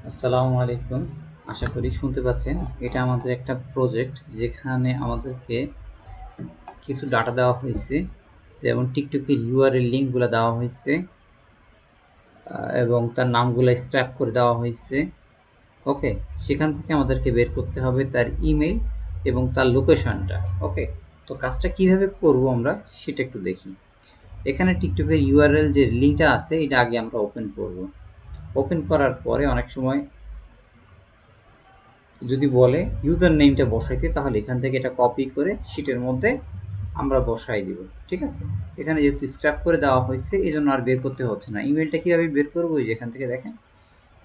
আসসালামু আলাইকুম। আশা করি শুনতে পাচ্ছেন। এটা আমাদের একটা প্রজেক্ট যেখানে আমাদেরকে কিছু ডাটা দেওয়া হয়েছে, যেমন টিকটকের ইউআরএল লিঙ্কগুলো দেওয়া হয়েছে এবং তার নামগুলো স্ক্র্যাপ করে দেওয়া হয়েছে। ওকে, সেখান থেকে আমাদেরকে বের করতে হবে তার ইমেল এবং তার লোকেশনটা। ওকে, তো কাজটা কিভাবে করব আমরা সেটা একটু দেখি। এখানে টিকটকের ইউআরএল যে লিঙ্কটা আছে এটা আগে আমরা ওপেন করব। ওপেন করার পরে অনেক সময় যদি বলে ইউজার নেমটা বসাইতে, তাহলে এখান থেকে এটা কপি করে শিটের মধ্যে আমরা বসাই দিব। ঠিক আছে, এখানে যেহেতু স্ক্র্যাপ করে দেওয়া হয়েছে এই জন্য আর বের করতে হচ্ছে না। ইমেলটা কীভাবে বের করবো, যে এখান থেকে দেখেন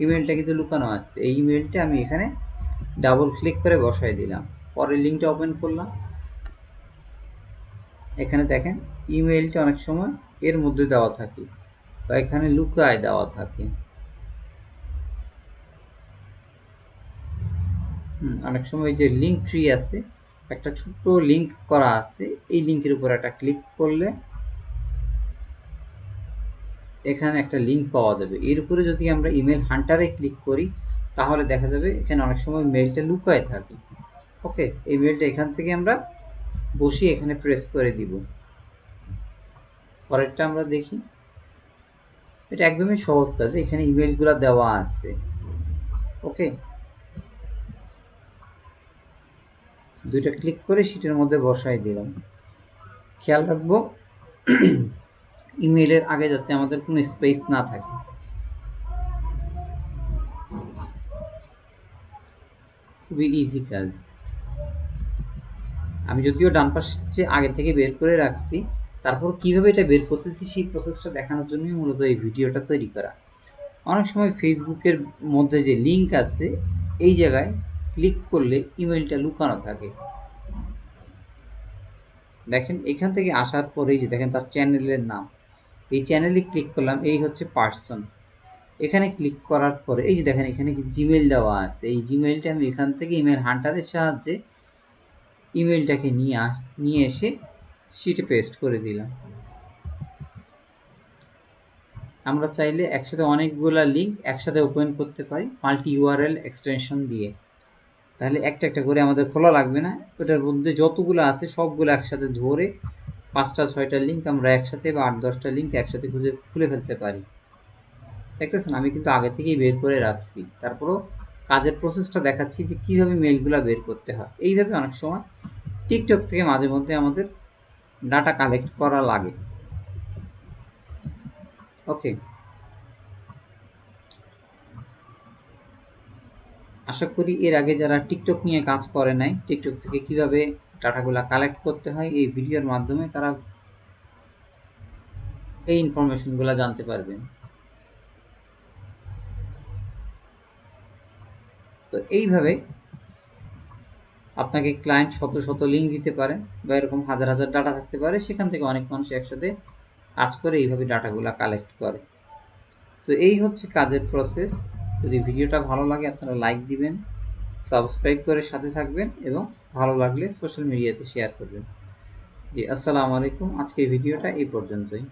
ইমেলটা কিন্তু লুকানো আছে। এই ইমেলটা আমি এখানে ডাবল ক্লিক করে বসাই দিলাম। পরের লিঙ্কটা ওপেন করলাম, এখানে দেখেন ইমেলটা অনেক সময় এর মধ্যে দেওয়া থাকে বা এখানে লুকায় দেওয়া থাকে। অনেক সময় যে লিঙ্ক ট্রি আছে, একটা ছোট্ট লিঙ্ক করা আছে, এই লিঙ্কের উপর একটা ক্লিক করলে এখানে একটা লিঙ্ক পাওয়া যাবে। এর উপরে যদি আমরা ইমেল হান্টারে ক্লিক করি তাহলে দেখা যাবে এখানে অনেক সময় মেলটা লুকায় থাকে। ওকে, এই মেলটা এখান থেকে আমরা বসিয়ে এখানে প্রেস করে দিব। পরেরটা আমরা দেখি। এটা একদমই সহজ কাজ, এখানে ইমেলগুলো দেওয়া আছে। ওকে, দুইটা ক্লিক করে শিটের মধ্যে বসাই দিলাম। খেয়াল রাখবো ইমেলের আগে যাতে আমাদের কোনো স্পেস না থাকে। খুবই ইজি কাজ। আমি যদিও ডান পাশে আগে থেকে বের করে রাখছি, তারপর কিভাবে এটা বের করতেছি সেই প্রসেসটা দেখানোর জন্যই মূলত এই ভিডিওটা তৈরি করা। অনেক সময় ফেসবুকের মধ্যে যে লিঙ্ক আছে এই জায়গায় ক্লিক করলে ইমেলটা লুকানো থাকে। দেখেন এখান থেকে আসার পরেই যে দেখেন তার চ্যানেলের নাম, এই চ্যানেলে ক্লিক করলাম, এই হচ্ছে পার্সন। এখানে ক্লিক করার পরে এই যে দেখেন এখানে জিমেল দেওয়া আছে, এই জিমেলটা আমি এখান থেকে ইমেল হান্টারের সাহায্যে ইমেলটাকে নিয়ে এসে শিটে পেস্ট করে দিলাম। আমরা চাইলে একসাথে অনেকগুলা লিঙ্ক একসাথে ওপেন করতে পারি মাল্টি ইউআরএল এক্সটেনশন দিয়ে। তাহলে একটা একটা করে আমাদের খোলা লাগবে না, ওটার মধ্যে যতগুলো আছে সবগুলো একসাথে ধরে 5টা 6টা লিঙ্ক আমরা একসাথে বা 8-10টা লিঙ্ক একসাথে খুলে ফেলতে পারি। দেখতেছেন আমি কিন্তু আগে থেকেই বের করে রাখছি, তারপরও কাজের প্রসেসটা দেখাচ্ছি যে কীভাবে মেলগুলো বের করতে হয়। এইভাবে অনেক সময় টিকটক থেকে মাঝে মধ্যে আমাদের ডাটা কালেক্ট করা লাগে। ওকে, আশা করি এর আগে যারা টিকটক নিয়ে কাজ করে নাই, টিকটক থেকে কিভাবে ডাটাগুলো কালেক্ট করতে হয় এই ভিডিওর মাধ্যমে তারা এই ইনফরমেশনগুলো জানতে পারবেন। তো এইভাবে আপনাকে ক্লায়েন্ট শত লিঙ্ক দিতে পারে বা এরকম হাজার ডাটা থাকতে পারে, সেখান থেকে অনেক মানুষ একসাথে কাজ করে এইভাবে ডাটাগুলো কালেক্ট করে। তো এই হচ্ছে কাজের প্রসেস। যদি ভিডিওটা ভালো লাগে আপনারা লাইক দিবেন, সাবস্ক্রাইব করে সাথে থাকবেন এবং ভালো লাগলে সোশ্যাল মিডিয়াতে শেয়ার করবেন। জি, আসসালামু আলাইকুম। আজকের ভিডিওটা এই পর্যন্তই।